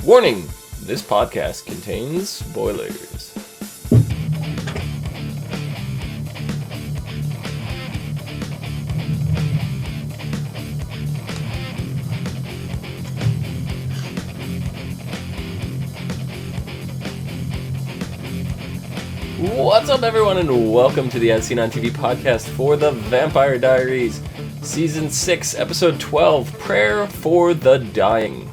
Warning! This podcast contains spoilers. What's up, everyone, and welcome to the As Seen on TV podcast for the Vampire Diaries, Season 6, Episode 12, Prayer for the Dying.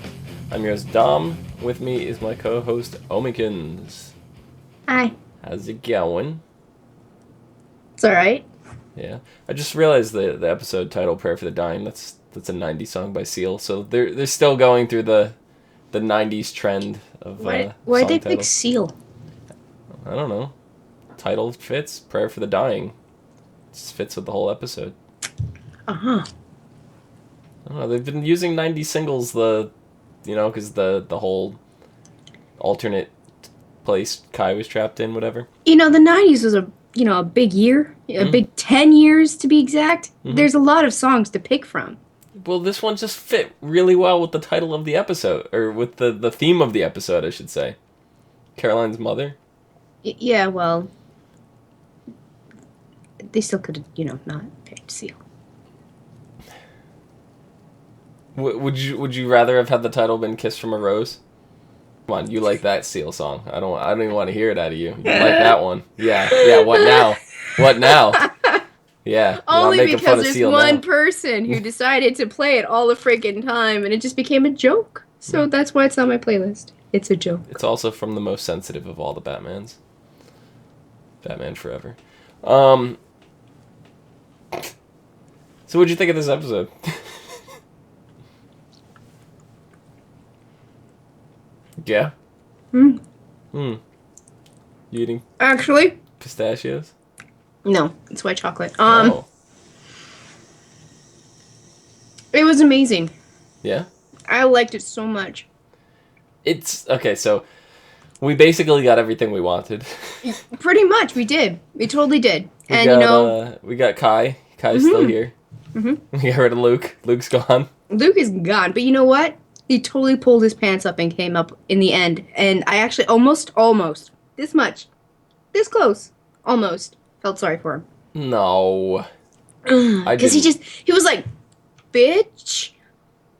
I'm your host, Dom. With me is my co-host, Omikins. Hi. How's it going? It's alright. Yeah. I just realized the episode title, Prayer for the Dying, that's a 90s song by Seal, so they're still going through the 90s trend of Why'd song they pick titles. Seal? I don't know. Title fits, Prayer for the Dying. Just fits with the whole episode. Uh-huh. I don't know, they've been using 90s singles, because the whole alternate place Kai was trapped in, whatever. The 90s was a big year. A big 10 years, to be exact. Mm-hmm. There's a lot of songs to pick from. Well, this one just fit really well with the title of the episode, or with the theme of the episode, I should say. Caroline's mother. Yeah, well, they still could have, not picked Seal. Would you rather have had the title been "Kiss from a Rose"? Come on, you like that Seal song? I don't even want to hear it out of you. You like that one? Yeah. What now? What now? Yeah. Only because there's one person who decided to play it all the freaking time, and it just became a joke. So that's why it's on my playlist. It's a joke. It's also from the most sensitive of all the Batmans. Batman Forever. So what'd you think of this episode? Yeah? You eating Actually, pistachios? no, it's white chocolate. Oh. It was amazing. Yeah? I liked it so much. It's... Okay, so... We basically got everything we wanted. Pretty much, we did. We totally did. We got Kai. Kai's still here. Mm-hmm. We got rid of Luke. Luke's gone. Luke is gone, but you know what? He totally pulled his pants up and came up in the end. And I actually almost, this much, this close, almost felt sorry for him. No. Because he was like, bitch,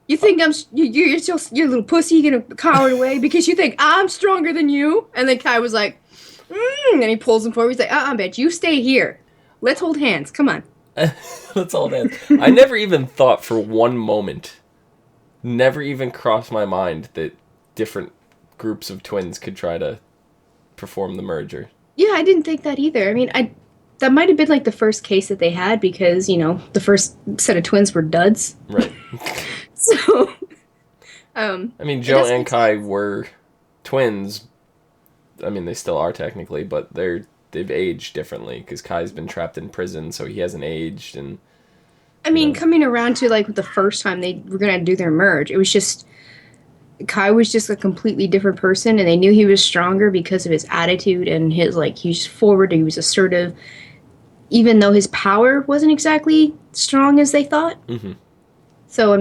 you think you're little pussy, you're gonna cower away because you think I'm stronger than you? And then Kai was like, and he pulls him forward. He's like, bitch, you stay here. Let's hold hands. Come on. Let's hold hands. I never even thought for one moment, never even crossed my mind that different groups of twins could try to perform the merger. Yeah, I didn't think that either. I mean, that might have been like the first case that they had because, the first set of twins were duds. Right. So, Joe and Kai were twins. I mean, they still are technically, but they've aged differently because Kai's been trapped in prison, so he hasn't aged. And coming around to like the first time they were gonna do their merge, it was just Kai was just a completely different person, and they knew he was stronger because of his attitude and his he was forward, he was assertive, even though his power wasn't exactly strong as they thought. Mm-hmm. So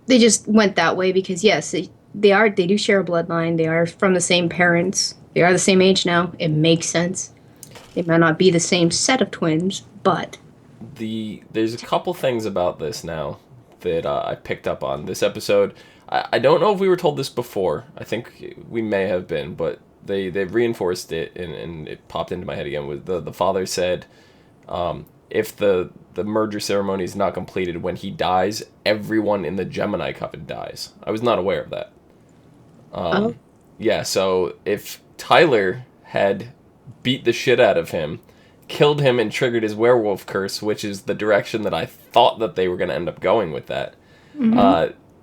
they just went that way because yes, they do share a bloodline. They are from the same parents. They are the same age now. It makes sense. They might not be the same set of twins, but there's a couple things about this now that I picked up on this episode. I don't know if we were told this before. I think we may have been, but they reinforced it and it popped into my head again. With the father said, if the merger ceremony is not completed when he dies, everyone in the Gemini Coven dies. I was not aware of that. Yeah, so if Tyler had beat the shit out of him, killed him, and triggered his werewolf curse, which is the direction that I thought that they were going to end up going with that,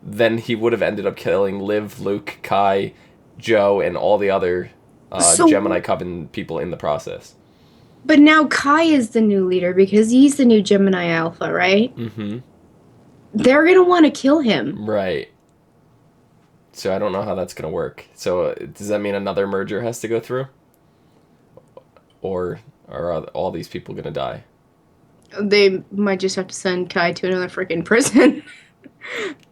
then he would have ended up killing Liv, Luke, Kai, Joe, and all the other Gemini Coven people in the process. But now Kai is the new leader because he's the new Gemini Alpha, right? Mm-hmm. They're going to want to kill him. Right. So I don't know how that's going to work. So does that mean another merger has to go through? Or are all these people going to die? They might just have to send Kai to another freaking prison.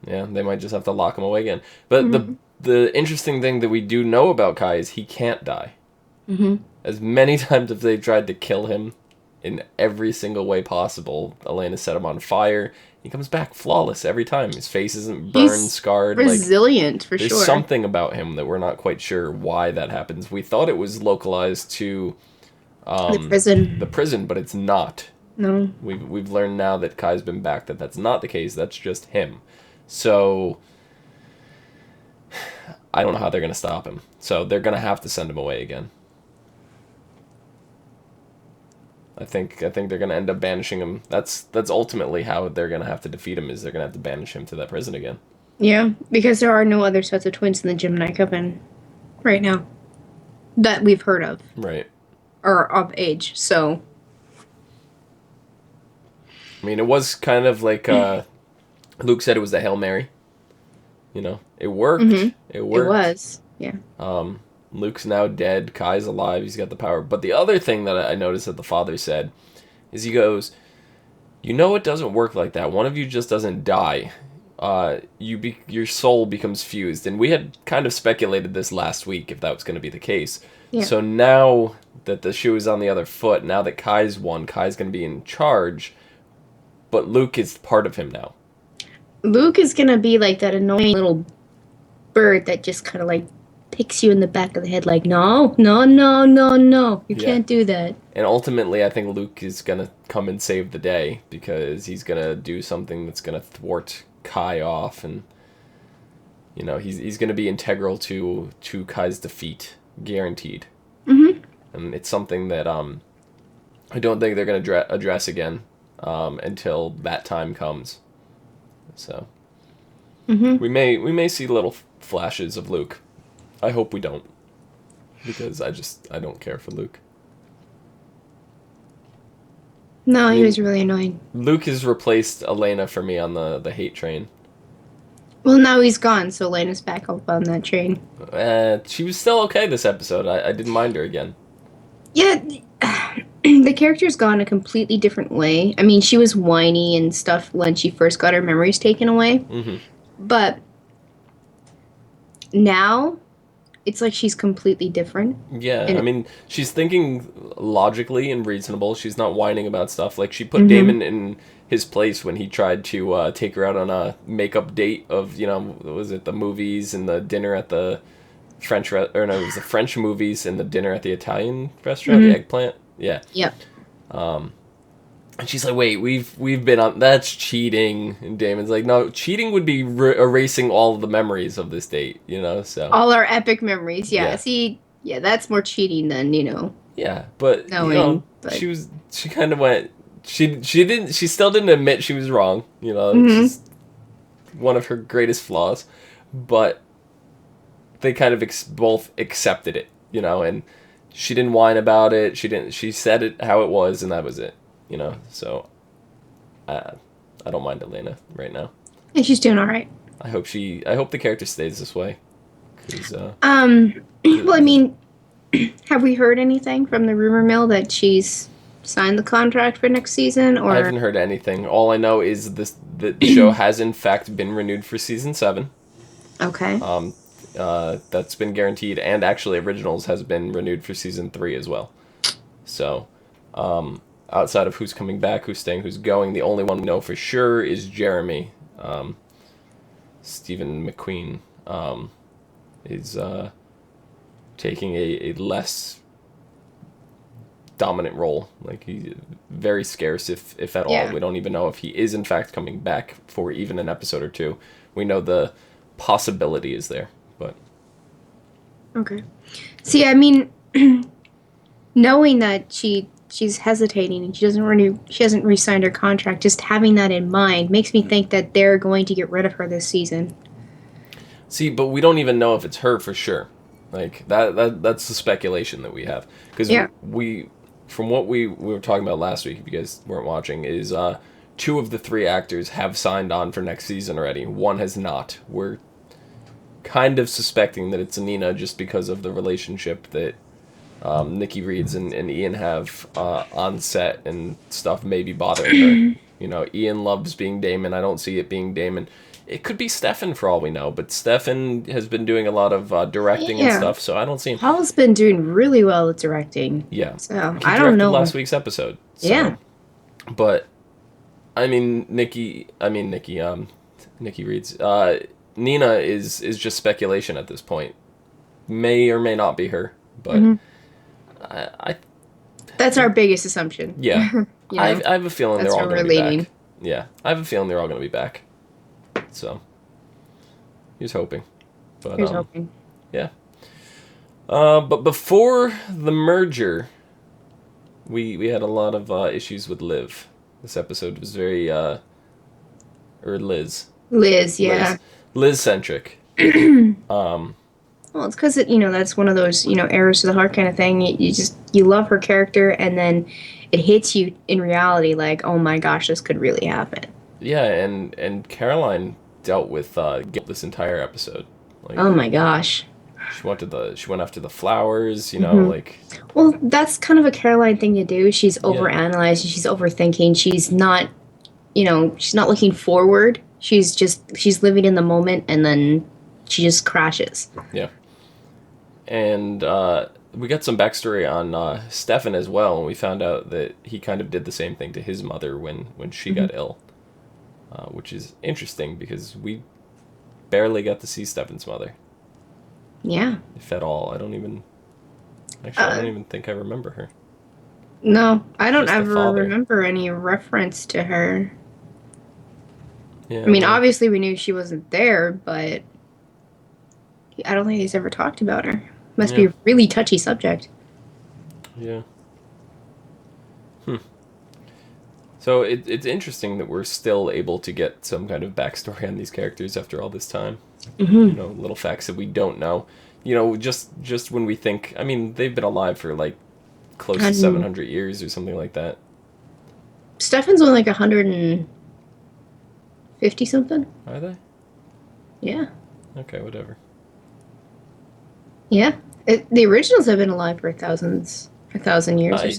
Yeah, they might just have to lock him away again. But Mm-hmm. the interesting thing that we do know about Kai is he can't die. Mm-hmm. As many times as they tried to kill him in every single way possible, Elena set him on fire. He comes back flawless every time. His face isn't burned, He's scarred. Like, resilient for there's sure. something about him that we're not quite sure why that happens. We thought it was localized to The prison. the prison, but it's not. No. We've learned now that Kai's been back that that's not the case. That's just him. So I don't know how they're gonna stop him. So they're gonna have to send him away again. I think they're gonna end up banishing him. That's ultimately how they're gonna have to defeat him. Is they're gonna have to banish him to that prison again. Yeah, because there are no other sets of twins in the Gemini Coven right now that we've heard of Right. or of age. So I mean, it was kind of like Luke said. It was the Hail Mary. You know, it worked. Mm-hmm. It worked. It was. Yeah. Luke's now dead. Kai's alive. He's got the power. But the other thing that I noticed that the father said is he goes, "You know, it doesn't work like that. One of you just doesn't die. Your soul becomes fused." And we had kind of speculated this last week if that was going to be the case. Yeah. So now that the shoe is on the other foot, now that Kai's won, Kai's going to be in charge. But Luke is part of him now. Luke is gonna be like that annoying little bird that just kind of like picks you in the back of the head, like, no, no, no, no, no, you can't do that. And ultimately, I think Luke is going to come and save the day because he's going to do something that's going to thwart Kai off. And, you know, he's going to be integral to Kai's defeat, guaranteed. Mm-hmm. And it's something that I don't think they're going to address again until that time comes. So we may see little flashes of Luke. I hope we don't, because I don't care for Luke. No, he was really annoying. Luke has replaced Elena for me on the hate train. Well, now he's gone, so Elena's back up on that train. She was still okay this episode. I didn't mind her again. Yeah, the character's gone a completely different way. I mean, she was whiny and stuff when she first got her memories taken away. Mm-hmm. But now, it's like she's completely different. Yeah, And I mean, she's thinking logically and reasonable. She's not whining about stuff. Like, she put Damon in his place when he tried to take her out on a makeup date of, you know, was it the movies and the dinner at the French... it was the French movies and the dinner at the Italian restaurant, the eggplant. Yeah. Yep. And she's like, wait, we've been on... That's cheating. And Damon's like, no, cheating would be erasing all of the memories of this date, you know, so... All our epic memories, yeah. Yeah. See, yeah, that's more cheating than, you know... Yeah, but, knowing, you know, but... she kind of went... She still didn't admit she was wrong, you know, it's just one of her greatest flaws, but they kind of both accepted it, you know, and she didn't whine about it, she said it how it was, and that was it, you know, so I don't mind Elena right now. And she's doing alright. I hope the character stays this way, 'cause, well, I mean, have we heard anything from the rumor mill that she's signed the contract for next season, or... I haven't heard anything. All I know is the show has in fact been renewed for season 7. Okay. That's been guaranteed, and actually Originals has been renewed for season 3 as well. So, outside of who's coming back, who's staying, who's going, the only one we know for sure is Jeremy. Stephen McQueen is taking a less dominant role. Like, he's very scarce, if at all. We don't even know if he is in fact coming back for even an episode or two. We know the possibility is there, but... Okay. See, I mean, knowing that she's hesitating and she hasn't re-signed her contract, just having that in mind makes me think that they're going to get rid of her this season. See, but we don't even know if it's her for sure. Like, that's the speculation that we have. Because we from what we were talking about last week, if you guys weren't watching, is 2 of the 3 actors have signed on for next season already. 1 has not. We're kind of suspecting that it's Nina just because of the relationship that Nikki Reeds and Ian have on set and stuff maybe bothering her. You know, Ian loves being Damon. I don't see it being Damon. It could be Stefan for all we know, but Stefan has been doing a lot of directing and stuff, so I don't see him. Paul's been doing really well at directing. Yeah. So, He I don't know. last week's episode. So. Yeah. But, I mean, Nikki reads, Nina is just speculation at this point. May or may not be her, but I that's our biggest assumption. Yeah. You know? I have a feeling they're all going to be back. Yeah. I have a feeling they're all going to be back. So, here's hoping. But, here's hoping. Yeah. But before the merger, we had a lot of issues with Liv. This episode was very, or Liz. Liz, yeah. Liz-centric. Well, it's because, that's one of those, arrows to the heart kind of thing. You love her character, and then it hits you in reality like, oh my gosh, this could really happen. Yeah, and Caroline dealt with guilt this entire episode. Like, oh my gosh. She went after the flowers, like. Well, that's kind of a Caroline thing to do. She's overanalyzing, she's overthinking, she's not looking forward. She's living in the moment, and then she just crashes. Yeah. And we got some backstory on Stefan as well, and we found out that he kind of did the same thing to his mother when she got ill, which is interesting because we barely got to see Stefan's mother. Yeah. If at all. I don't even think I remember her. No, I don't ever remember any reference to her. Yeah, I mean, obviously we knew she wasn't there, but I don't think he's ever talked about her. Must be a really touchy subject. Yeah. So it's interesting that we're still able to get some kind of backstory on these characters after all this time. Mm-hmm. Little facts that we don't know. Just when we think, I mean, they've been alive for like close to 700 years or something like that. Stefan's only like 150 something. Are they? Yeah. Okay, whatever. Yeah, the originals have been alive for 1,000 years or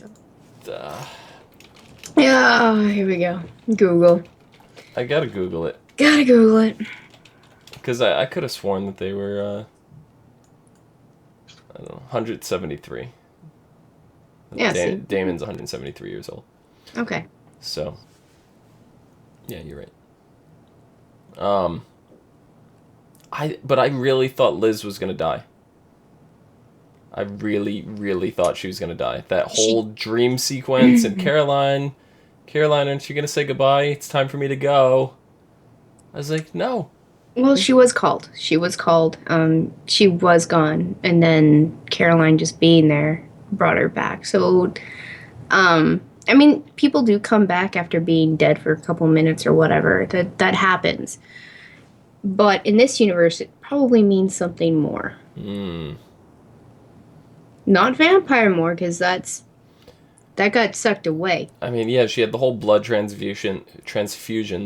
so. Yeah, here we go. Google. I gotta Google it. Gotta Google it. Because I could have sworn that they were, I don't know, 173. Yeah, Damon's 173 years old. Okay. So, yeah, you're right. But I really thought Liz was gonna die. I really, really thought she was gonna die. That whole dream sequence and Caroline, aren't you gonna say goodbye? It's time for me to go. I was like, no. Well, she was called. She was called. She was gone, and then Caroline just being there brought her back. So, I mean, people do come back after being dead for a couple minutes or whatever. That happens. But in this universe, it probably means something more. Not vampire more, because that got sucked away. I mean, yeah, she had the whole blood transfusion.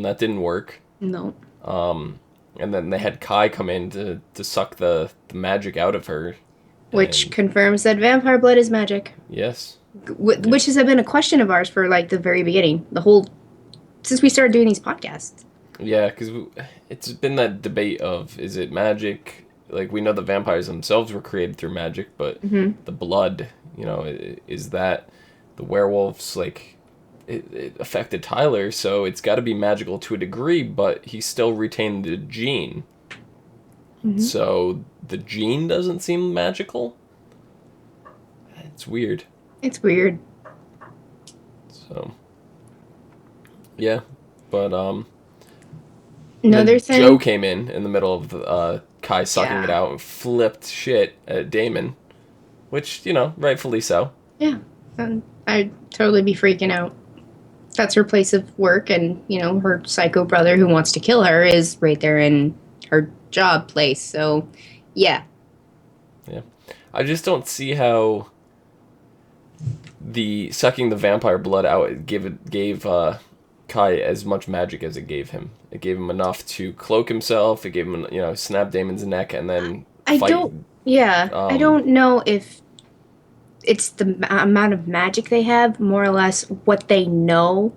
That didn't work. No. And then they had Kai come in to suck the magic out of her. Which confirms that vampire blood is magic. Yes. Which has been a question of ours for, like, the very beginning. Since we started doing these podcasts. Yeah, because it's been that debate of, is it magic? Like, we know the vampires themselves were created through magic, but the blood, is that the werewolves, like, it affected Tyler, so it's got to be magical to a degree, but he still retained the gene. So the gene doesn't seem magical? It's weird. It's weird. So, yeah, but, another thing. Joe came in the middle of Kai sucking it out and flipped shit at Damon, which, rightfully so. Yeah, I'd totally be freaking out. That's her place of work, and, her psycho brother who wants to kill her is right there in her job place, so, yeah. Yeah. I just don't see how the sucking the vampire blood out gave Kai as much magic as it gave him. It gave him enough to cloak himself. It gave him, snap Damon's neck and then fight. I don't know if it's the amount of magic they have, more or less what they know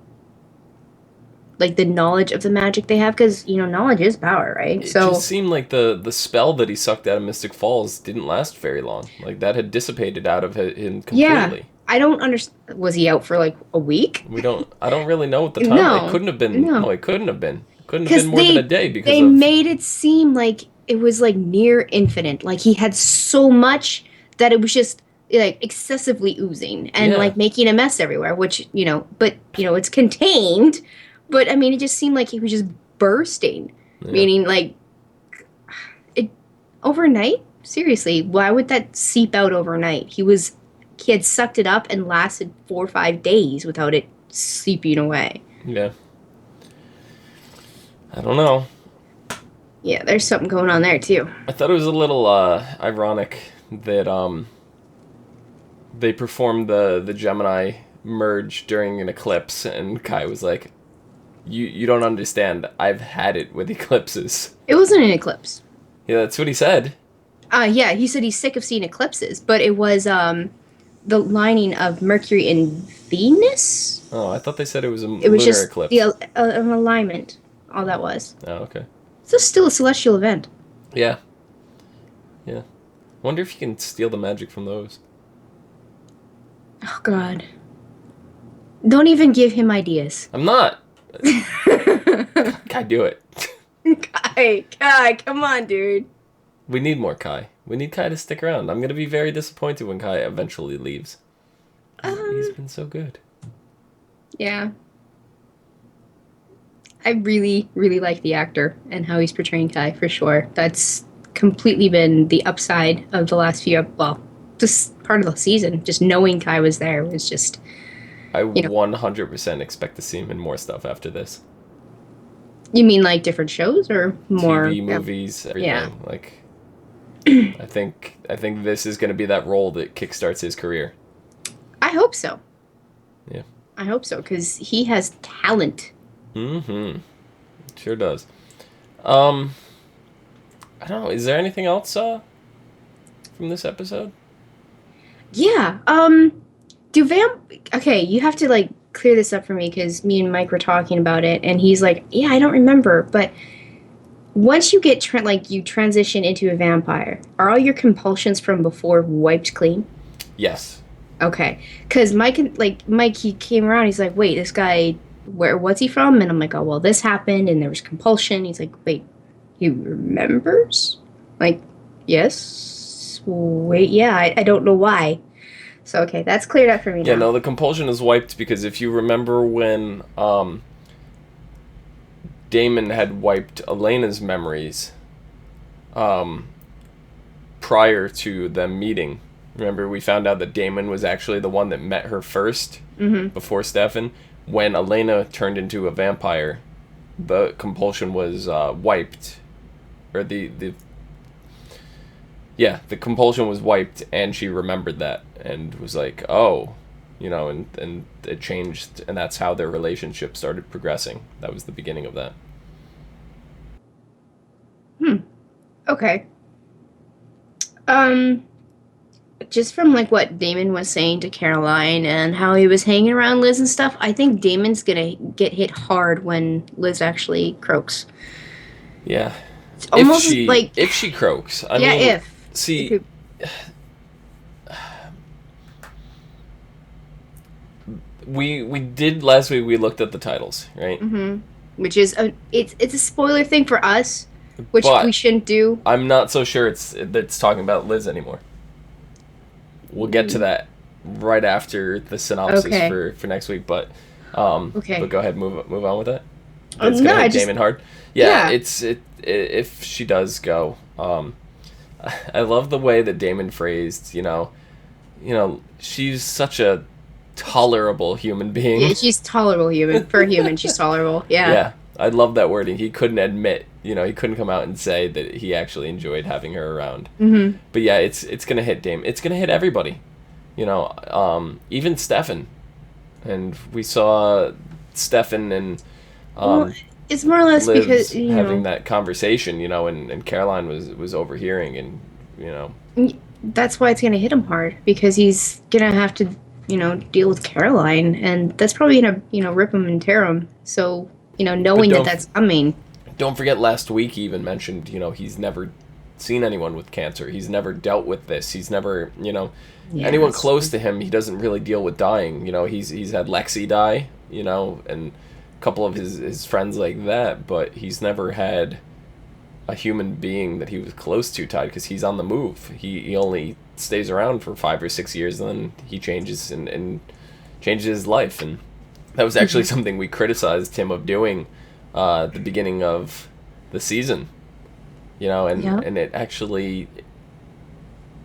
like the knowledge of the magic they have, because knowledge is power, right? It So just seemed like the spell that he sucked out of Mystic Falls didn't last very long. Like that had dissipated out of him yeah, completely. I don't understand. Was he out for like a week? I don't really know at the time. It No, couldn't have been. no, No, it couldn't have been. It couldn't have been because more than a day because they of. made it seem like it was like near infinite, like he had so much that it was just like excessively oozing and Yeah. like making a mess everywhere, which but it's contained. But I mean, it just seemed like he was just bursting, Yeah. meaning like it overnight. Seriously, why would that seep out overnight? He had sucked it up and lasted 4 or 5 days without it seeping away. Yeah. I don't know. Yeah, there's something going on there too. I thought it was a little ironic that they performed the Gemini merge during an eclipse, and Kai was like, "You don't understand. I've had it with eclipses." It wasn't an eclipse. Yeah, that's what he said. Yeah, he said he's sick of seeing eclipses, but it was the lining of Mercury and Venus. Oh, I thought they said it was a It was lunar just eclipse. an alignment. All that was. Oh, okay. So still a celestial event. Yeah. Yeah. Wonder if you can steal the magic from those. Oh God! Don't even give him ideas. I'm not. Kai, do it. Kai, come on, dude. We need more Kai. We need Kai to stick around. I'm gonna be very disappointed when Kai eventually leaves. He's been so good. Yeah. I really, really like the actor and how he's portraying Kai, for sure. That's completely been the upside of the last this part of the season. Just knowing Kai was there was just... I 100% expect to see him in more stuff after this. You mean like different shows or more... TV, movies, everything. Yeah. Like, I think this is going to be that role that kickstarts his career. I hope so. Yeah. I hope so, because he has talent. Mm-hmm. Sure does. I don't know. Is there anything else from this episode? Yeah. Okay, you have to like clear this up for me, because me and Mike were talking about it, and he's like, yeah, I don't remember, but once you get you transition into a vampire, are all your compulsions from before wiped clean? Yes. Okay, because Mike, he came around, he's like, wait, this guy, what's he from? And I'm like, oh, well, this happened, and there was compulsion. He's like, wait, he remembers? Like, yes. Wait, yeah, I don't know why. So, okay, that's cleared up for me now. Yeah, no, the compulsion is wiped because if you remember when Damon had wiped Elena's memories prior to them meeting. Remember, we found out that Damon was actually the one that met her first before Stefan. When Elena turned into a vampire, the compulsion was wiped. Or the compulsion was wiped, and she remembered that and was like, oh, and it changed, and that's how their relationship started progressing. That was the beginning of that. Okay. Just from like what Damon was saying to Caroline and how he was hanging around Liz and stuff, I think Damon's gonna get hit hard when Liz actually croaks. Yeah. It's almost if she croaks. I mean, mean, see, we did last week. We looked at the titles, right? Mm-hmm. Which is it's a spoiler thing for us, which we shouldn't do. I'm not so sure it's talking about Liz anymore. We'll get to that right after the synopsis for next week, but but go ahead, move on with it. It's gonna hit Damon hard. Yeah, if she does go. I love the way that Damon phrased, she's such a tolerable human being. Yeah, she's tolerable human. For a human, she's tolerable. Yeah. Yeah, I love that wording. He couldn't admit, he couldn't come out and say that he actually enjoyed having her around. Mm-hmm. But yeah, it's gonna hit Damon. It's gonna hit everybody. Even Stefan. And we saw Stefan and it's more or less Liz because having that conversation, and Caroline was overhearing, and that's why it's gonna hit him hard, because he's gonna have to deal with Caroline, and that's probably gonna rip him and tear him. So knowing that that's coming. Don't forget last week he even mentioned, he's never seen anyone with cancer. He's never dealt with this. He's never, anyone close to him, he doesn't really deal with dying. He's had Lexi die, and a couple of his friends like that, but he's never had a human being that he was close to died because he's on the move. He only stays around for 5 or 6 years, and then he changes and changes his life. And that was actually something we criticized him of doing at the beginning of the season. And it actually,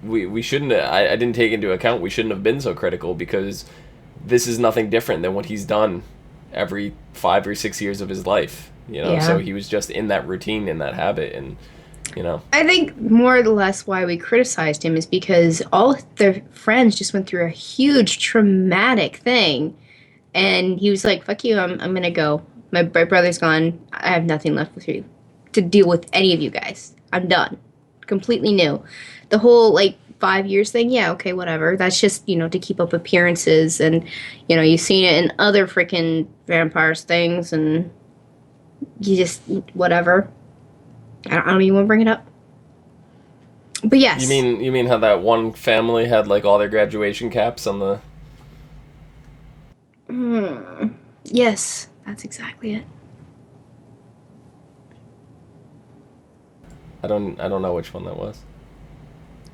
we shouldn't, I didn't take into account, we shouldn't have been so critical, because this is nothing different than what he's done every 5 or 6 years of his life, so he was just in that routine, in that habit, and, I think more or less why we criticized him is because all their friends just went through a huge traumatic thing, and he was like, fuck you, I'm gonna go. My brother's gone, I have nothing left with you to deal with any of you guys. I'm done. Completely new. The whole 5 years thing, yeah, okay, whatever. That's just, to keep up appearances, and you've seen it in other freaking vampires things, and you just whatever. I don't even want to bring it up. But yes. You mean how that one family had all their graduation caps on the Yes, that's exactly it. I don't know which one that was.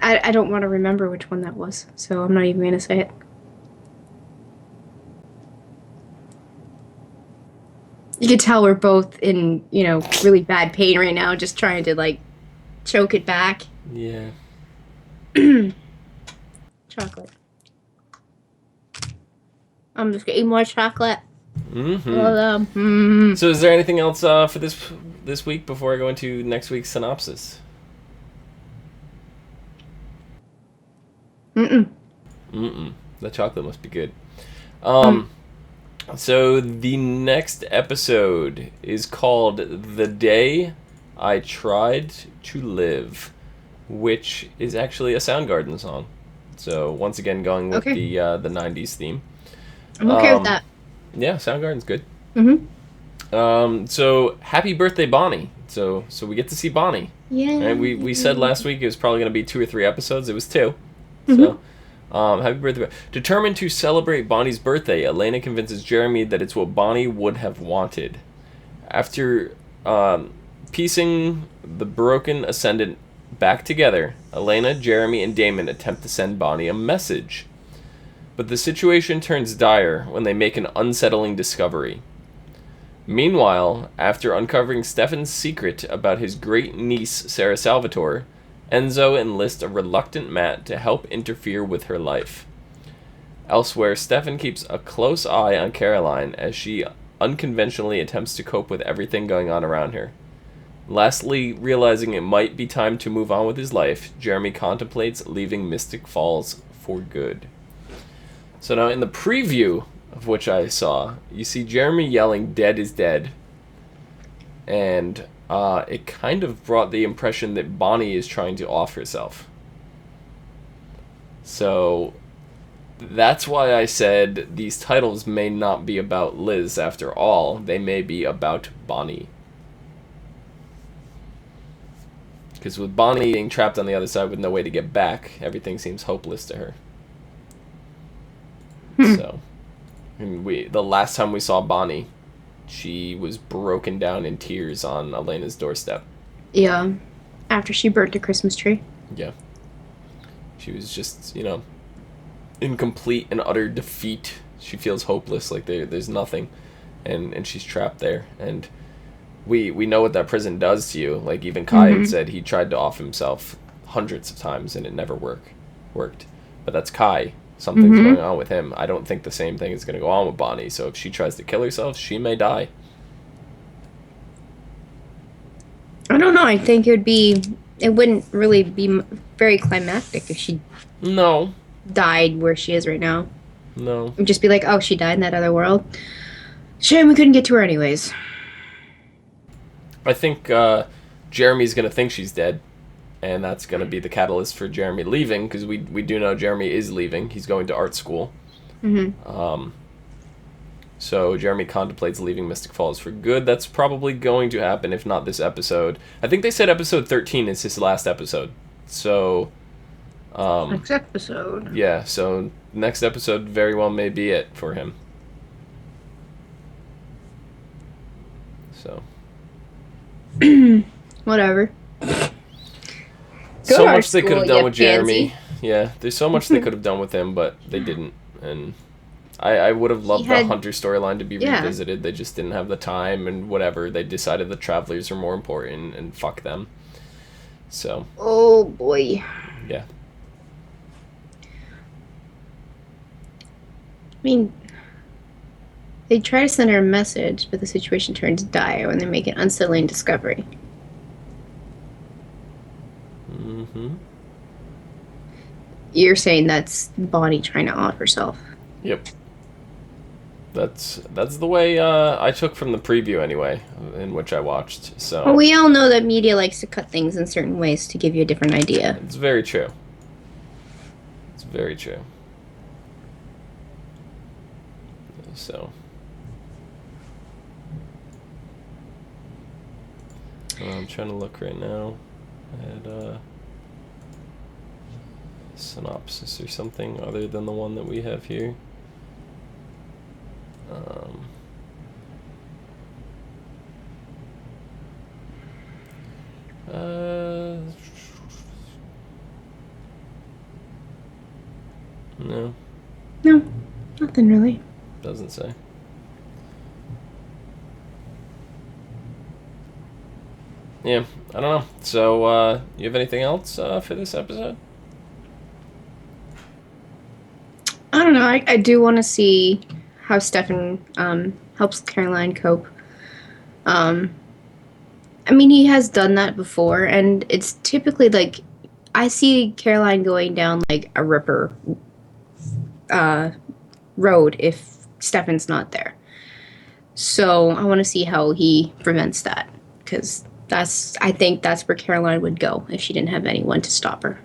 I don't want to remember which one that was, so I'm not even going to say it. You can tell we're both in, really bad pain right now, just trying to, choke it back. Yeah. Chocolate. I'm just getting more chocolate. Mm-hmm. So is there anything else for this week before I go into next week's synopsis? The chocolate must be good. So the next episode is called The Day I Tried to Live, which is actually a Soundgarden song. So once again, going with the 90s theme. I'm okay with that. Yeah, Soundgarden's good. So happy birthday, Bonnie. So we get to see Bonnie. Yeah. Right? We said last week it was probably going to be 2 or 3 episodes. It was 2. So happy birthday. Determined to celebrate Bonnie's birthday, Elena convinces Jeremy that it's what Bonnie would have wanted. After piecing the broken Ascendant back together, Elena, Jeremy, and Damon attempt to send Bonnie a message. But the situation turns dire when they make an unsettling discovery. Meanwhile, after uncovering Stefan's secret about his great niece, Sarah Salvatore, Enzo enlists a reluctant Matt to help interfere with her life. Elsewhere, Stefan keeps a close eye on Caroline as she unconventionally attempts to cope with everything going on around her. Lastly, realizing it might be time to move on with his life, Jeremy contemplates leaving Mystic Falls for good. So now in the preview of which I saw, you see Jeremy yelling, "Dead is dead." And it kind of brought the impression that Bonnie is trying to off herself. So that's why I said these titles may not be about Liz after all. They may be about Bonnie. Because with Bonnie being trapped on the other side with no way to get back, everything seems hopeless to her. So, and the last time we saw Bonnie, she was broken down in tears on Elena's doorstep. Yeah, after she burnt a Christmas tree. Yeah. She was just, in complete and utter defeat. She feels hopeless, like there's nothing, and she's trapped there. And we know what that prison does to you. Like, even Kai had said he tried to off himself hundreds of times, and it never worked. But that's Kai. Something's going on with him. I don't think the same thing is going to go on with Bonnie. So if she tries to kill herself, she may die. I don't know. I think it wouldn't really be very climactic if she died where she is right now. No. It would just be like, oh, she died in that other world. Shame we couldn't get to her anyways. I think Jeremy's going to think she's dead. And that's going to be the catalyst for Jeremy leaving, because we do know Jeremy is leaving. He's going to art school. So Jeremy contemplates leaving Mystic Falls for good. That's probably going to happen, if not this episode. I think they said episode 13 is his last episode. So, next episode. Yeah, so next episode very well may be it for him. So. Whatever. So much they could have done with Jeremy. Yeah, there's so much they could have done with him, but they didn't. And I would have loved the Hunter storyline to be revisited. They just didn't have the time and whatever. They decided the Travelers are more important and fuck them. So. Oh, boy. Yeah. I mean, they try to send her a message, but the situation turns dire when they make an unsettling discovery. Mm-hmm. You're saying that's Bonnie trying to off herself. Yep. That's the way I took from the preview anyway, in which I watched. So. Well, we all know that media likes to cut things in certain ways to give you a different idea. It's very true. It's very true. So. I'm trying to look right now at synopsis or something other than the one that we have here. No. No, nothing really. Doesn't say. Yeah, I don't know. So, you have anything else for this episode? I don't know. I do want to see how Stefan helps Caroline cope. I mean, he has done that before, and it's typically like I see Caroline going down like a ripper road if Stefan's not there. So I want to see how he prevents that, because I think that's where Caroline would go if she didn't have anyone to stop her.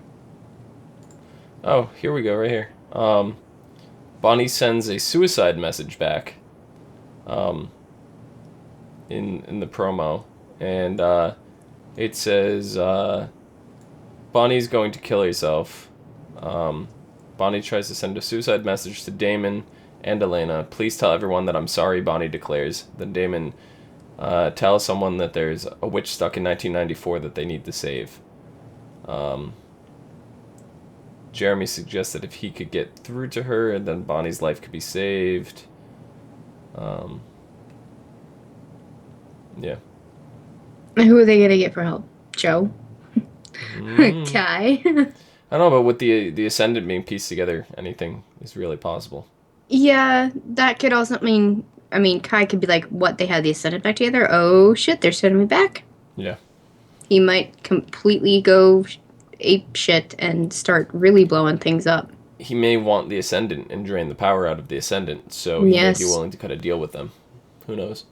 Oh, here we go, right here. Bonnie sends a suicide message back in the promo, and it says Bonnie's going to kill herself. Bonnie tries to send a suicide message to Damon and Elena. Please tell everyone that I'm sorry, Bonnie declares. Then Damon tells someone that there's a witch stuck in 1994 that they need to save. Jeremy suggests that if he could get through to her, and then Bonnie's life could be saved. Yeah. Who are they going to get for help? Joe? Kai? I don't know, but with the Ascendant being pieced together, anything is really possible. Yeah, that could also mean... I mean, Kai could be like, what, they had the Ascendant back together? Oh, shit, they're sending me back? Yeah. He might completely go ape shit and start really blowing things up. He may want the Ascendant and drain the power out of the Ascendant, so he may be willing to cut a deal with them. Who knows?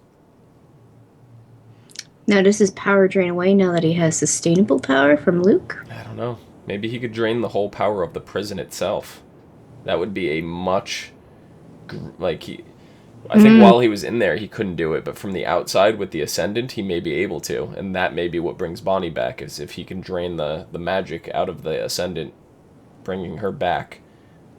Now, does his power drain away now that he has sustainable power from Luke? I don't know. Maybe he could drain the whole power of the prison itself. That would be a much... I think while he was in there, he couldn't do it, but from the outside with the Ascendant, he may be able to, and that may be what brings Bonnie back, is if he can drain the magic out of the Ascendant, bringing her back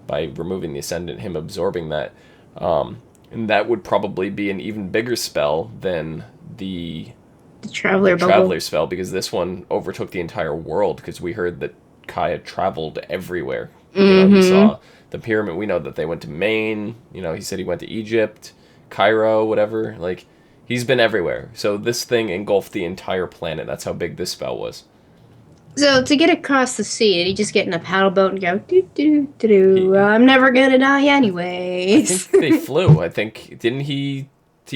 by removing the Ascendant, him absorbing that. And that would probably be an even bigger spell than the Traveler spell, because this one overtook the entire world, because we heard that Kai had traveled everywhere. You know, he saw the pyramid. We know that they went to Maine. You know, he said he went to Egypt, Cairo, whatever. Like, he's been everywhere. So this thing engulfed the entire planet. That's how big this spell was. So to get across the sea, did he just get in a paddle boat and go, doo-doo-doo-doo, I'm never gonna die anyways? I think they flew. I think, didn't he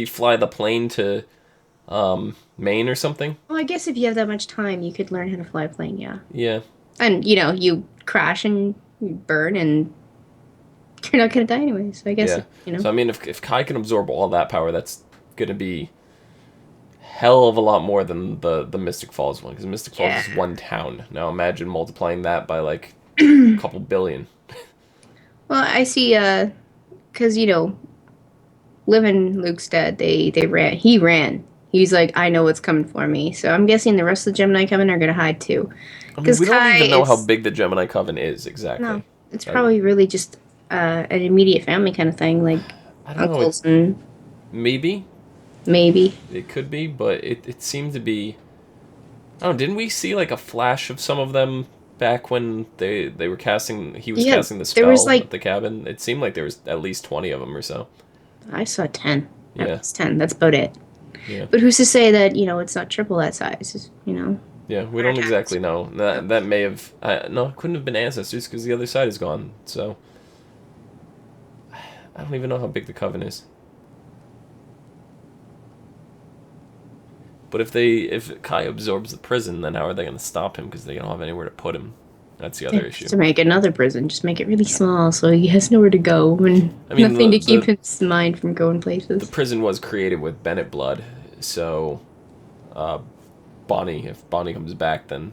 fly the plane to Maine or something? Well, I guess if you have that much time, you could learn how to fly a plane, yeah. Yeah. And, you know, you crash and you burn and you're not going to die anyway, so I guess, you know. So, I mean, if Kai can absorb all that power, that's going to be hell of a lot more than the Mystic Falls one, because Mystic Falls is one town. Now, imagine multiplying that by, like, a couple billion. Well, I see, because, you know, living Luke's dead, they ran. He ran. He's like, I know what's coming for me. So I'm guessing the rest of the Gemini Coven are gonna hide too. I mean, we don't Kai even know how is big the Gemini Coven is exactly. no, it's probably really just an immediate family kind of thing, like I don't know. uncles and Maybe maybe. it could be, but it seemed to be. I don't know. Didn't we see like a flash of some of them back when they were casting? He was casting the spell there was, like, at the cabin. It seemed like there was at least 20 of them or so. I saw 10. Yeah, it's 10. That's about it. Yeah. But who's to say that it's not triple that size? Yeah, we don't exactly know. That may have no, it couldn't have been ancestors because the other side is gone. So I don't even know how big the coven is. But if Kai absorbs the prison, then how are they going to stop him? Because they don't have anywhere to put him. That's the other issue. To make another prison, just make it really small so he has nowhere to go and nothing to keep his mind from going places. The prison was created with Bennett blood, so Bonnie, if Bonnie comes back, then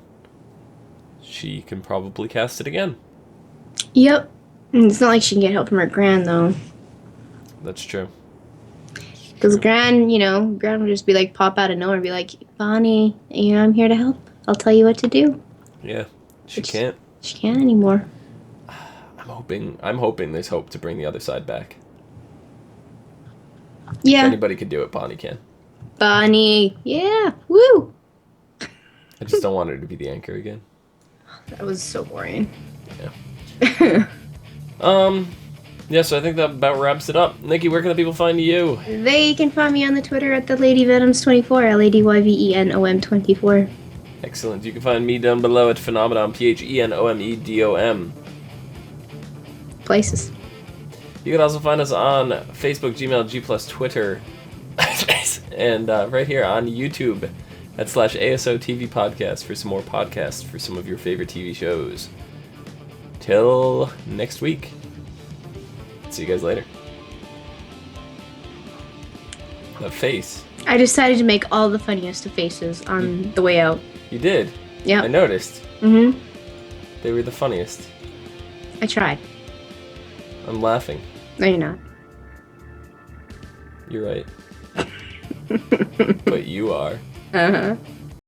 she can probably cast it again. Yep. It's not like she can get help from her Gran, though. That's true. Because Gran, Gran would just be like, pop out of nowhere and be like, Bonnie, I'm here to help. I'll tell you what to do. Yeah, she can't. She can't anymore. I'm hoping there's hope to bring the other side back. Yeah. If anybody could do it, Bonnie can. Bonnie, yeah, woo! I just don't want her to be the anchor again. That was so boring. Yeah. Yeah, so I think that about wraps it up. Nikki, where can the people find you? They can find me on the Twitter at the LadyVenoms24, LadyYvenom24. Excellent. You can find me down below at Phenomenon, PHENOMEDOM. Places. You can also find us on Facebook, Gmail, G+, Twitter, and right here on YouTube at /ASOTV Podcast for some more podcasts for some of your favorite TV shows. Till next week. See you guys later. The face. I decided to make all the funniest of faces on the way out. You did? Yeah. I noticed. Mm-hmm. They were the funniest. I tried. I'm laughing. No, you're not. You're right. But you are. Uh-huh.